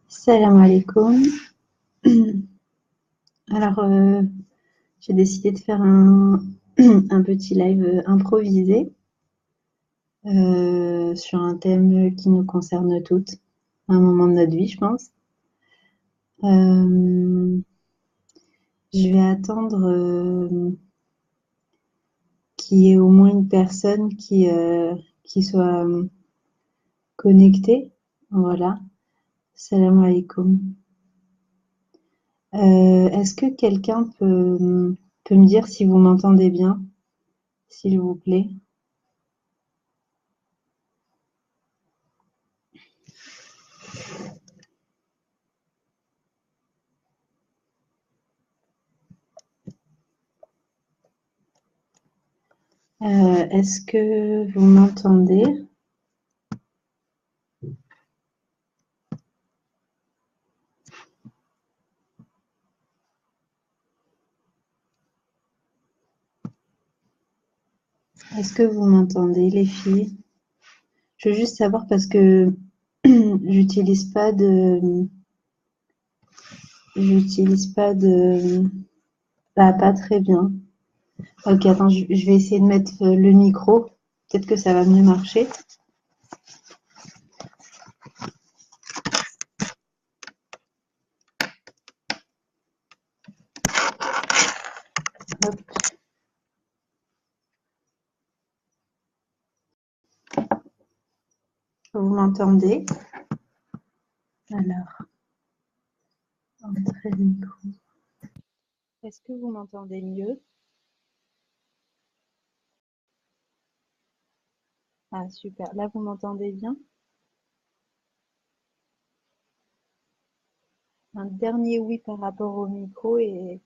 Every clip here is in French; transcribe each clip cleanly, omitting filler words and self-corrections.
Salam alaikum. Alors, j'ai décidé de faire un, un petit live improvisé sur un thème qui nous concerne toutes, à un moment de notre vie, je pense. Je vais attendre qu'il y ait au moins une personne qui soit connectée. Voilà. Salam alaikum. Est-ce que quelqu'un peut me dire si vous m'entendez bien, s'il vous plaît? Est-ce que vous m'entendez? Est-ce que vous m'entendez, les filles? Je veux juste savoir parce que j'utilise pas de, j'utilise pas de, bah, pas très bien. Ok, attends, je vais essayer de mettre le micro. Peut-être que ça va mieux marcher. Hop. Vous m'entendez? Alors, entrer le micro. Est-ce que vous m'entendez mieux? Ah, super. Là, vous m'entendez bien? Un dernier oui par rapport au micro et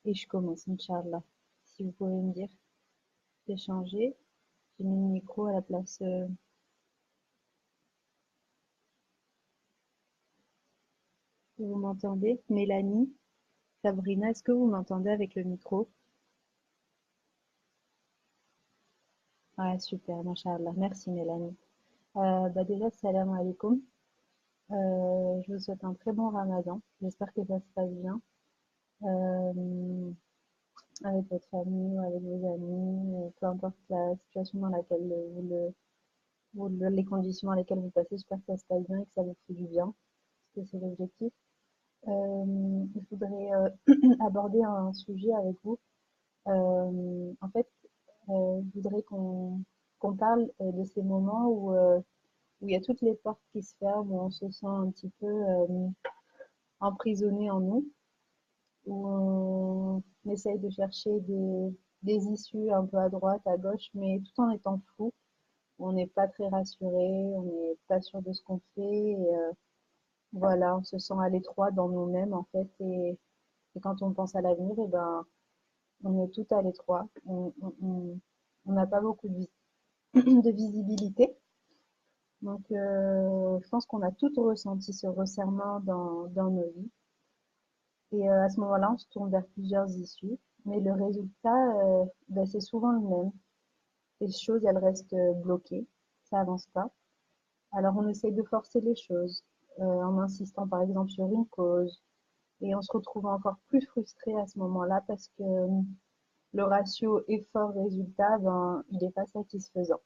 je commence, Inch'Allah. Si vous pouvez me dire d'échanger. J'ai mis le micro à la place. Vous m'entendez? Mélanie, Sabrina, est-ce que vous m'entendez avec le micro? Ah, super, machallah. Merci, Mélanie. Bah déjà, salam alaikum. Je vous souhaite un très bon ramadan. J'espère que ça se passe bien. Euh, Avec votre famille ou avec vos amis, peu importe la situation dans laquelle les conditions dans lesquelles vous passez, j'espère que ça se passe bien et que ça vous fait du bien, parce que c'est l'objectif. Je voudrais aborder un sujet avec vous. En fait, je voudrais qu'on parle de ces moments où il y a toutes les portes qui se ferment, où on se sent un petit peu emprisonné en nous, où on essaye de chercher des issues un peu à droite, à gauche, mais tout en étant flou. On n'est pas très rassuré, on n'est pas sûr de ce qu'on fait. Et, voilà, on se sent à l'étroit dans nous-mêmes en fait. Et quand on pense à l'avenir, et ben, on est tout à l'étroit. On n'a pas beaucoup de visibilité. Donc, je pense qu'on a toutes ressenti ce resserrement dans nos vies. Et à ce moment-là, on se tourne vers plusieurs issues. Mais le résultat, ben, c'est souvent le même. Les choses, elles restent bloquées. Ça avance pas. Alors, on essaye de forcer les choses en insistant par exemple sur une cause. Et on se retrouve encore plus frustré à ce moment-là parce que le ratio effort-résultat, ben, il n'est pas satisfaisant.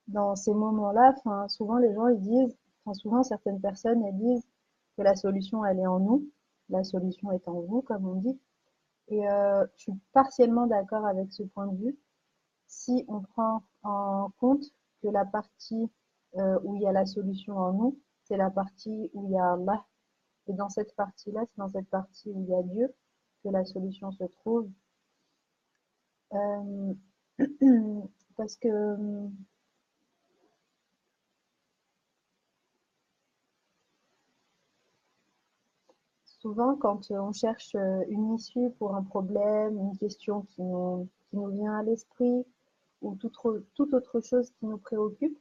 Dans ces moments-là, enfin, souvent les gens ils disent, enfin, souvent certaines personnes elles disent que la solution elle est en nous, la solution est en vous comme on dit. Et je suis partiellement d'accord avec ce point de vue si on prend en compte que la partie où il y a la solution en nous, c'est la partie où il y a Allah. Et dans cette partie-là, c'est dans cette partie où il y a Dieu que la solution se trouve. Euh, parce que souvent, quand on cherche une issue pour un problème, une question qui nous vient à l'esprit, ou toute autre chose qui nous préoccupe,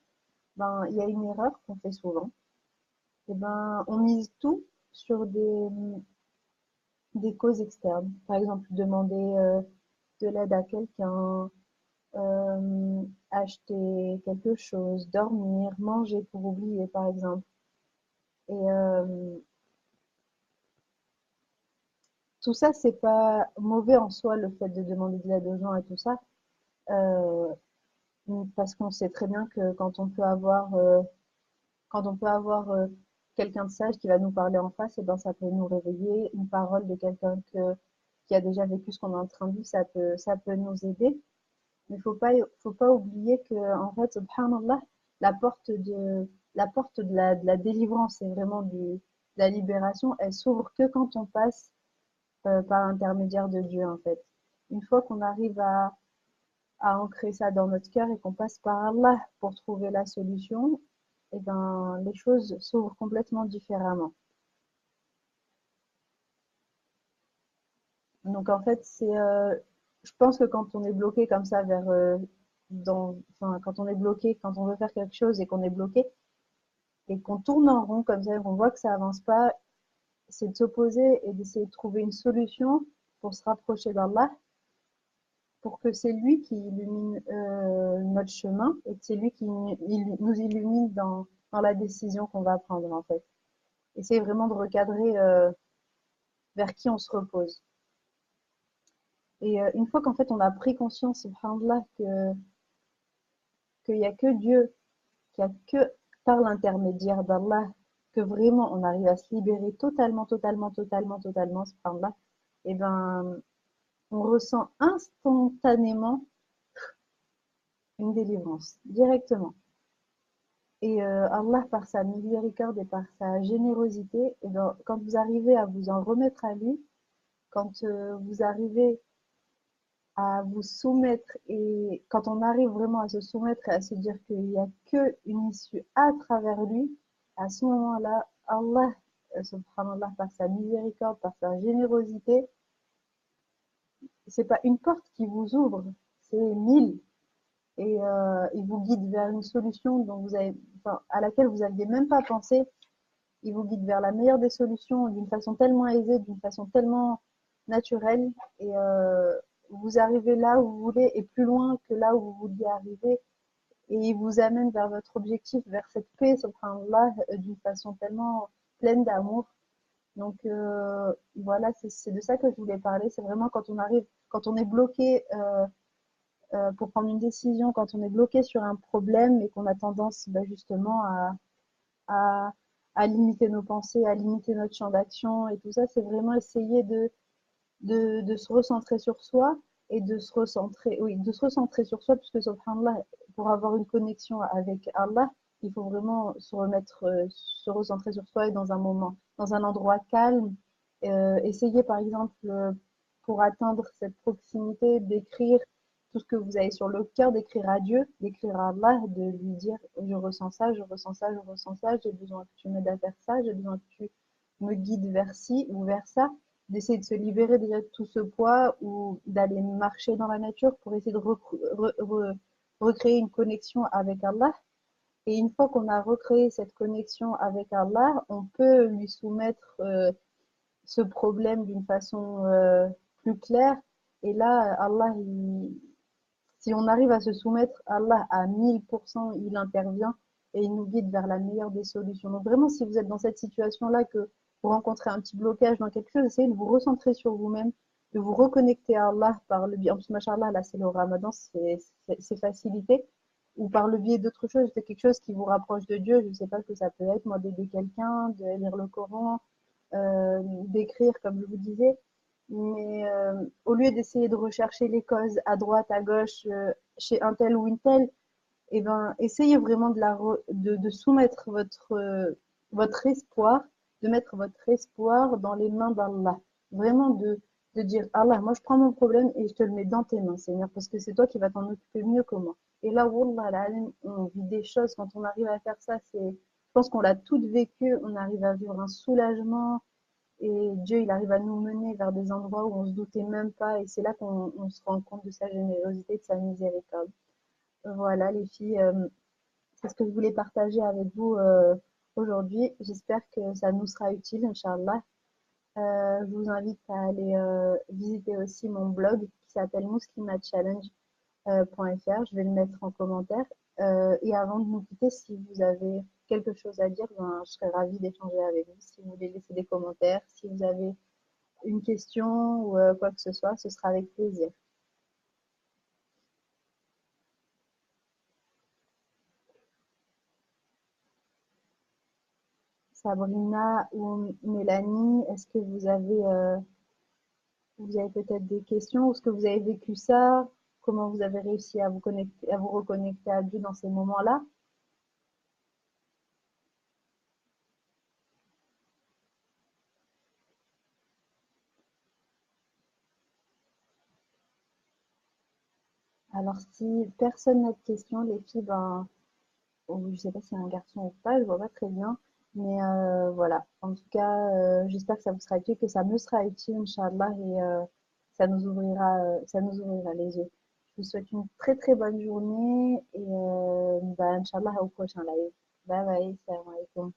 ben, il y a une erreur qu'on fait souvent. Et ben, on mise tout sur des causes externes. Par exemple, demander de l'aide à quelqu'un, acheter quelque chose, dormir, manger pour oublier, par exemple. Et tout ça, c'est pas mauvais en soi, le fait de demander de l'aide aux gens et tout ça, euh, parce qu'on sait très bien que quand on peut avoir quelqu'un de sage qui va nous parler en face, et ben ça peut nous réveiller. Une parole de quelqu'un qui a déjà vécu ce qu'on est en train de vivre, ça peut nous aider. Mais faut pas oublier que, en fait, subhanallah, la porte de, de la délivrance et vraiment de la libération, elle s'ouvre que quand on passe par l'intermédiaire de Dieu, en fait. Une fois qu'on arrive à ancrer ça dans notre cœur et qu'on passe par Allah pour trouver la solution, et ben, les choses s'ouvrent complètement différemment. Donc, en fait, je pense que quand on est bloqué comme ça enfin, quand on est bloqué, quand on veut faire quelque chose et qu'on est bloqué, et qu'on tourne en rond comme ça et qu'on voit que ça avance pas, c'est de s'opposer et d'essayer de trouver une solution pour se rapprocher d'Allah, pour que c'est lui qui illumine notre chemin et que c'est lui qui nous illumine dans la décision qu'on va prendre en fait. Essayer vraiment de recadrer vers qui on se repose. Et une fois qu'en fait on a pris conscience, subhanallah, qu'il n'y a que Dieu, qu'il n'y a que par l'intermédiaire d'Allah que vraiment on arrive à se libérer totalement, totalement, totalement, totalement, subhanallah, et ben on ressent instantanément une délivrance, directement. Et Allah, par sa miséricorde et par sa générosité, et ben, quand vous arrivez à vous en remettre à lui, quand vous arrivez à vous soumettre et quand on arrive vraiment à se soumettre et à se dire qu'il n'y a qu'une issue à travers lui, à ce moment-là, Allah, subhanallah, par sa miséricorde, par sa générosité, c'est pas une porte qui vous ouvre, c'est mille. Et il vous guide vers une solution enfin, à laquelle vous n'aviez même pas pensé. Il vous guide vers la meilleure des solutions d'une façon tellement aisée, d'une façon tellement naturelle. Et vous arrivez là où vous voulez et plus loin que là où vous vouliez arriver. Et il vous amène vers votre objectif, vers cette paix, subhanallah, d'une façon tellement pleine d'amour. Donc voilà, c'est de ça que je voulais parler. C'est vraiment quand on est bloqué pour prendre une décision, quand on est bloqué sur un problème et qu'on a tendance bah, justement à, à limiter nos pensées, à limiter notre champ d'action et tout ça, c'est vraiment essayer de se recentrer sur soi et de se recentrer, oui, de se recentrer sur soi, puisque subhanallah, pour avoir une connexion avec Allah, il faut vraiment se remettre, se recentrer sur soi et dans un moment, dans un endroit calme. Essayer par exemple, pour atteindre cette proximité, d'écrire tout ce que vous avez sur le cœur, d'écrire à Dieu, d'écrire à Allah, de lui dire je ressens ça, je ressens ça, je ressens ça, j'ai besoin que tu m'aides à faire ça, j'ai besoin que tu me guides vers ci ou vers ça, d'essayer de se libérer déjà de tout ce poids ou d'aller marcher dans la nature pour essayer de recréer une connexion avec Allah. Et une fois qu'on a recréé cette connexion avec Allah, on peut lui soumettre ce problème d'une façon plus claire. Et là, si on arrive à se soumettre, Allah à 1000%, il intervient et il nous guide vers la meilleure des solutions. Donc vraiment, si vous êtes dans cette situation-là, que vous rencontrez un petit blocage dans quelque chose, essayez de vous recentrer sur vous-même, de vous reconnecter à Allah par le biais, en plus, machallah, là c'est le ramadan, c'est facilité, ou par le biais d'autres choses, de quelque chose qui vous rapproche de Dieu, je ne sais pas ce que ça peut être, moi d'aider quelqu'un, de lire le Coran, d'écrire, comme je vous disais. Mais au lieu d'essayer de rechercher les causes à droite, à gauche, chez un tel ou une telle, eh ben, essayez vraiment de soumettre votre espoir, de mettre votre espoir dans les mains d'Allah. Vraiment de dire, Allah, moi je prends mon problème et je te le mets dans tes mains, Seigneur, parce que c'est toi qui vas t'en occuper mieux que moi. Et là, wallah, on vit des choses, quand on arrive à faire ça, je pense qu'on l'a toutes vécu, on arrive à vivre un soulagement, et Dieu, il arrive à nous mener vers des endroits où on se doutait même pas. Et c'est là qu'on se rend compte de sa générosité, de sa miséricorde. Voilà, les filles, c'est ce que je voulais partager avec vous aujourd'hui. J'espère que ça nous sera utile, Inch'Allah. Je vous invite à aller visiter aussi mon blog qui s'appelle muslimachallenge.fr. Je vais le mettre en commentaire. Et avant de nous quitter, si vous avez quelque chose à dire, ben, je serais ravie d'échanger avec vous. Si vous voulez laisser des commentaires, si vous avez une question ou quoi que ce soit, ce sera avec plaisir. Sabrina ou Mélanie, est-ce que vous avez peut-être des questions? Est-ce que vous avez vécu ça? Comment vous avez réussi à vous connecter, à vous reconnecter à Dieu dans ces moments-là? Alors, si personne n'a de questions, les filles, ben, ou je sais pas si c'est un garçon ou pas, je vois pas très bien. Mais voilà. En tout cas, j'espère que ça vous sera utile, que ça me sera utile, Inch'Allah, et ça nous ouvrira les yeux. Je vous souhaite une très très bonne journée et bah, Inch'Allah au prochain live. Bye bye, salam alaikum.